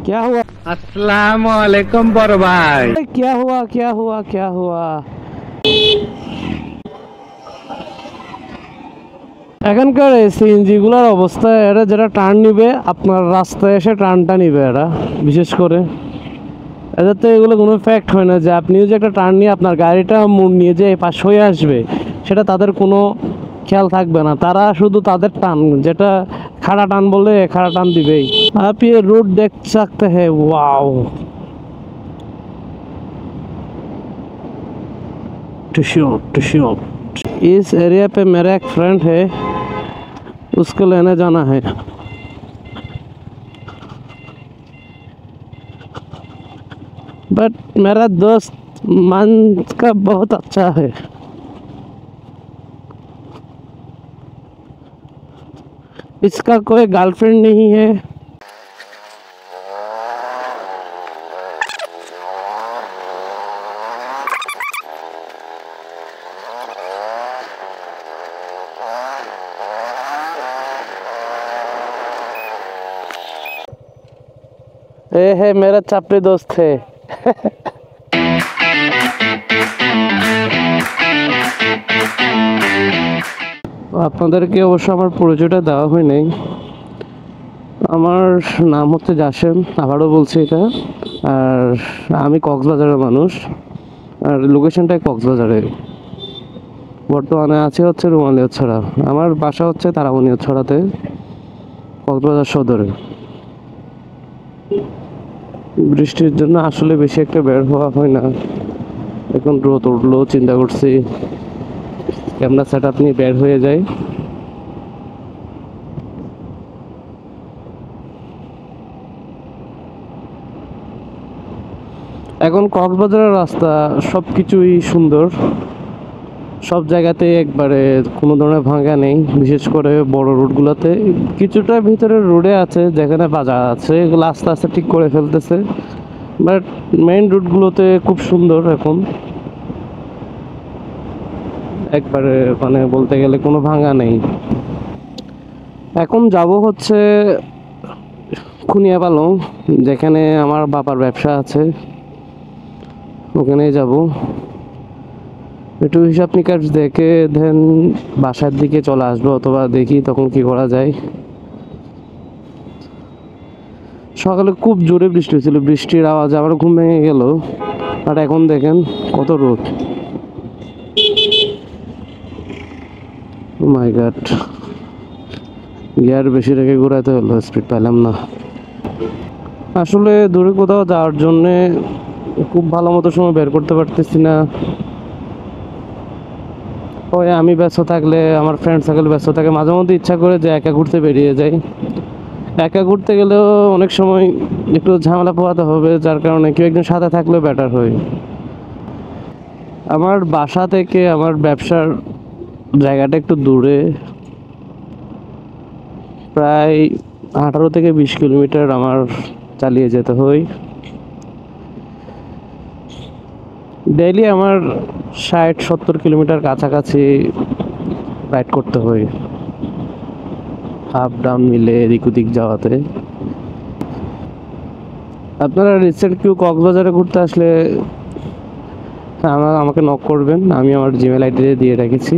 क्या हुआ? अस्सलाम वालेकुम बड़ भाई। क्या हुआ क्या हुआ क्या हुआ? এখানকার সিএনজি গুলার অবস্থা, এরা যেটা টার্ন নিবে আপনার রাস্তায় এসে টার্নটা নিবে এরা, বিশেষ করে এদের তো এগুলো কোনো ফ্যাক্ট হয় না যে আপনিও যে একটা টার্ন নিয়ে আপনার গাড়িটা মোড় নিয়ে যে পাশ হয়ে আসবে, সেটা তাদের কোনো খেয়াল থাকবে না। তারা শুধু তাদের টান, যেটা খাড়া টান বলে খাড়া টান দিবেই। आप ये रोड देख सकते हैं, वाओ। टिश्यू इस एरिया पे मेरा एक फ्रेंड है, उसको लेने जाना है। बट मेरा दोस्त मन का बहुत अच्छा है। इसका कोई गर्लफ्रेंड नहीं है। ये है मेरा चापड़ी दोस्त है। আপনাদেরকে অবশ্য আমার পরিচয়টা দেওয়া হয় নাই। আমার নাম হচ্ছে জাসেম, আবারও বলছি এটা। আর আমি কক্সবাজারের মানুষ, আর লোকেশনটাই কক্সবাজারে। বর্তমানে আছে হচ্ছে রুমালিয়াছড়া। আমার বাসা হচ্ছে তারামনিয়াছড়াতে, কক্সবাজার সদরে। বৃষ্টির জন্য আসলে বেশি একটা বের হওয়া হয় না। এখন রোদ উঠলো, চিন্তা করছি ক্যামেরা সেট আপ নিয়ে বের হয়ে যায়। এখন কক্সবাজারের রাস্তা সব কিছুই সুন্দর, সব জায়গাতে একবারে কোনো ধরনের ভাঙা নেই। বিশেষ করে বড় রোডগুলোতে কিছুটা ভিতরে রোডে আছে যেখানে বাজার আছে, এগুলো আস্তে আস্তে ঠিক করে ফেলতেছে। বাট মেইন রোডগুলোতে খুব সুন্দর এখন, একবারে মানে বলতে গেলে কোনো ভাঙা নেই। এখন যাব হচ্ছে খুনিয়াপালং, যেখানে আমার বাবার ব্যবসা আছে, ওখানেই যাব। একটু হিসাব নিকাশ দেখে দেন বাসার দিকে চলে আসবো, অথবা দেখি তখন কি করা যায়। সকালে খুব জোরে বৃষ্টি হয়েছিল, বৃষ্টির আওয়াজে আমার ঘুম ভেঙে গেল। আর এখন দেখেন কত রোদ। মাই গড, গিয়ার বেশি রেখে ঘোরাতে হলো, স্পিড পেলাম না। আসলে দূরে কোথাও যাওয়ার জন্যে খুব ভালো মতো সময় বের করতে পারতেছি না। ওই আমি ব্যস্ত থাকলে আমার ফ্রেন্ড সার্কেল ব্যস্ত থাকে, মাঝে মধ্যে ইচ্ছা করে যে একা ঘুরতে বেরিয়ে যাই। একা ঘুরতে গেলেও অনেক সময় একটু ঝামেলা পোহাতে হবে, যার কারণে কেউ একজন সাথে থাকলেও বেটার হয়। আমার বাসা থেকে আমার ব্যবসার জায়গাটা একটু দূরে, প্রায় 18 থেকে 20 কিলোমিটার আমার চালিয়ে যেতে হয়। ডেইলি আমার 60-70 কিলোমিটার কাছাকাছি রাইড করতে হয়, আপ ডাউন মিলে এদিক ওদিক যাওয়াতে। আপনারা রিসেন্ট কেউ কক্সবাজারে ঘুরতে আসলে আমাকে নক করবেন, আমি আমার জিমেল আইডি দিয়ে রেখেছি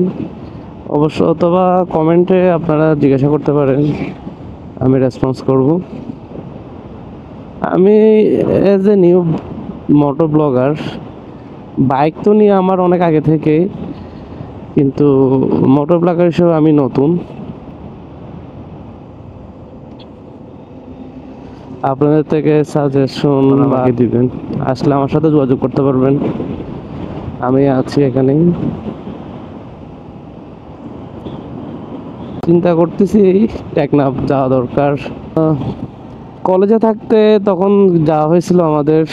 অবশ্য, অথবা কমেন্টে আপনারা জিজ্ঞাসা করতে পারেন, আমি রেসপন্স করব। আমি as a new moto blogger, bike তো নিয়ে আমার অনেক আগে থেকে, কিন্তু মোটর ব্লগার হিসেবে আমি নতুন। আপনাদের থেকে সাজেশন আমাকে দিবেন, আসলে আমার সাথে যোগাযোগ করতে পারবেন, আমি আছি এখানেই। চিন্তা করতেছি টেকনাফ যাওয়া দরকার। কলেজে থাকতে তখন যাওয়া হয়েছিল আমাদের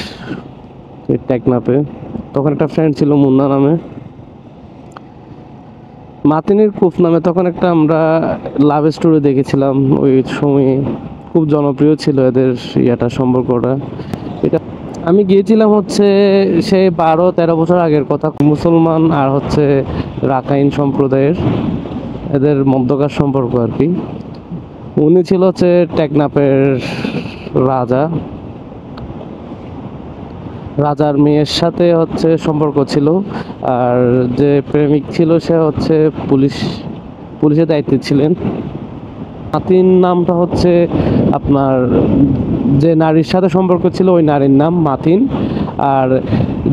টেকনাফে, তখন একটা ফ্রেন্ড ছিল মুন্না নামে, মাতিনির কুফ নামে। তখন একটা আমরা লাভ স্টোরি দেখেছিলাম, ওই সময়ে খুব জনপ্রিয় ছিল এদের ইয়াটা, সম্পর্কটা। এটা আমি গিয়েছিলাম হচ্ছে সেই 12-13 বছর আগের কথা। মুসলমান আর হচ্ছে রাখাইন সম্প্রদায়ের এদের মধ্যকার সম্পর্ক আর কি। উনি ছিল হচ্ছে টেকনাফের রাজা, রাজার মেয়ের সাথে হচ্ছে সম্পর্ক ছিল, আর যে প্রেমিক ছিল সে হচ্ছে পুলিশের দায়িত্বে ছিলেন। মাতিন নামটা হচ্ছে আপনার যে নারীর সাথে সম্পর্ক ছিল ওই নারীর নাম মাতিন। আর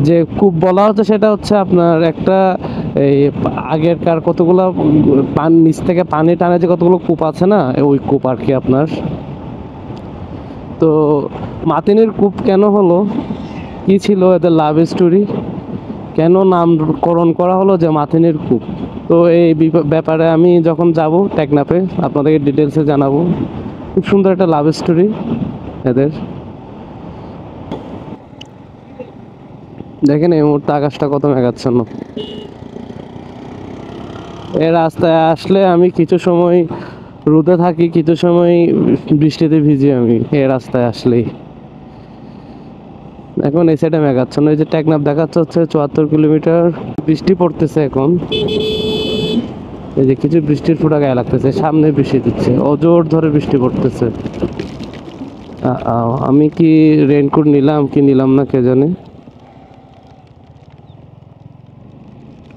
যে কূপ বলা হচ্ছে সেটা হচ্ছে আপনার একটা এই আগেরকার কতগুলো নিচ থেকে পানি টানে যে কতগুলো কূপ আছে না, ওই কূপ আর কি আপনার। তো মাতিনের কূপ কেন হলো, কি ছিল এদের লাভ স্টোরি, কেন নামকরণ করা হলো যে মাতিনের কূপ, তো এই ব্যাপারে আমি যখন যাব টেকনাফে আপনাদেরকে ডিটেলসে জানাবো। খুব সুন্দর একটা লাভ স্টোরি এদের। দেখেন এই মুহূর্তে আকাশটা কত মেঘাচ্ছন্ন। এই রাস্তায় আসলে আমি কিছু সময় রোদে থাকি, কিছু সময় বৃষ্টিতে ভিজি আমি এই রাস্তায় আসলেই। এখন এই সাইডে মেঘাচ্ছন্ন, এই যে টেকনাফ দেখাচ্ছে হচ্ছে 74 কিলোমিটার। বৃষ্টি পড়তেছে এখন, এই যে কিছু বৃষ্টির ফোঁটা গায়ে লাগতেছে, সামনে বৃষ্টি দিচ্ছে, অজোর ধরে বৃষ্টি পড়তেছে। আমি কি রেইনকোট নিলাম কি নিলাম না কে জানে,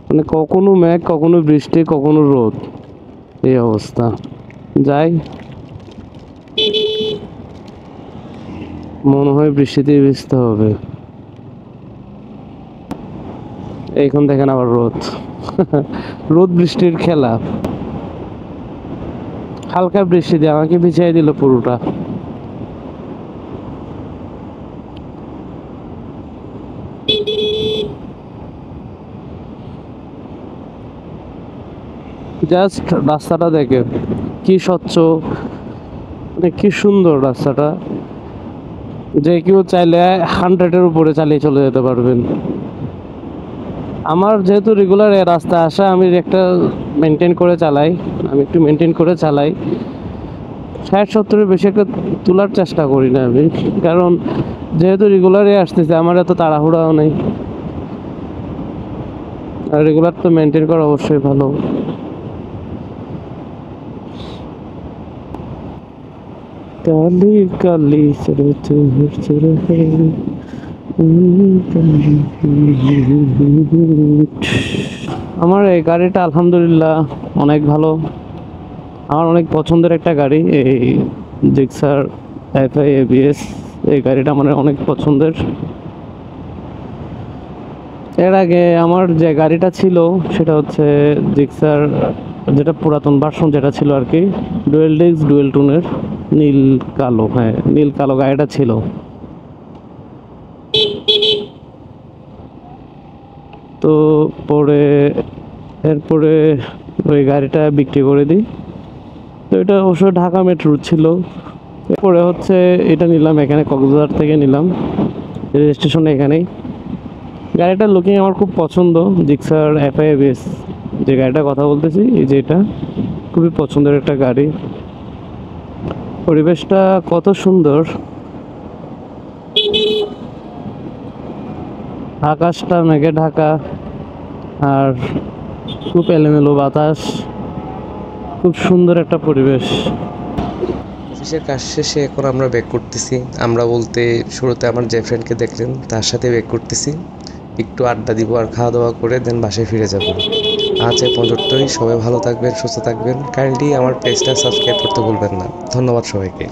মানে কখনো মেঘ কখনো বৃষ্টি কখনো রোদ, এই অবস্থা। যাই, মনে হয় বৃষ্টিতে ভিজতে হবে। এখন দেখেন আবার রোদ। রোদ বৃষ্টির খেলা। হালকা বৃষ্টি দিয়ে আমাকে ভিজিয়ে দিল পুরোটা। জাস্ট রাস্তাটা দেখে কি স্বচ্ছ, মানে কি সুন্দর রাস্তাটা, যে কেউ চাইলে 100-এর উপরে চালিয়ে চলে যেতে পারবেন। আমার যেহেতু রেগুলার এই রাস্তা আসা, আমি একটা মেনটেন করে চালাই, আমি একটু মেনটেন করে চালাই। 60-70-এর বেশি একটা তোলার চেষ্টা করি না আমি, কারণ যেহেতু রেগুলারই আসতেছে আমার এত তাড়াহুড়াও নেই। আর রেগুলার তো মেনটেন করা অবশ্যই ভালো। কালি কালি সরে সরে আমার এই গাড়িটা আলহামদুলিল্লাহ অনেক ভালো, আমার অনেক পছন্দের একটা গাড়ি। এই জিক্সার FI ABS এই গাড়িটা আমার অনেক পছন্দের। এর আগে আমার যে গাড়িটা ছিল সেটা হচ্ছে জিক্সার, যেটা পুরাতন ভার্সন যেটা ছিল আর কি, ডুয়েল ডিস্ক ডুয়েল টোনের নীল কালো, হ্যাঁ নীল কালো গাড়িটা ছিল। তো এরপরে ওই গাড়িটা বিক্রি করে দিই। তো এটা অবশ্য ঢাকা মেট্রোর ছিল। এরপরে হচ্ছে এটা নিলাম এখানে, কক্সবাজার থেকে নিলাম, রেজিস্ট্রেশন এখানেই। গাড়িটার লুকিং আমার খুব পছন্দ, জিক্সার FI ABS যে গাড়িটার কথা বলতেছি, এই যে এটা খুবই পছন্দের একটা গাড়ি। পরিবেশটা কত সুন্দর, আকাশটা মেঘে ঢাকা, আর খুব এলোমেলো বাতাস, খুব সুন্দর একটা পরিবেশ। অফিসের কাজ শেষে এখন আমরা ব্যাক করতেছি। আমরা বলতে শুরুতে আমার যে ফ্রেন্ডকে দেখলেন তার সাথে ব্যাক করতেছি, একটু আড্ডা দিব আর খাওয়া দাওয়া করে দেন বাসায় ফিরে যাব। আজ এ পর্যন্তই। সবাই ভালো থাকবেন, সুস্থ থাকবেন। কাইন্ডলি আমার পেজটা সাবস্ক্রাইব করতে ভুলবেন না। ধন্যবাদ সবাইকে।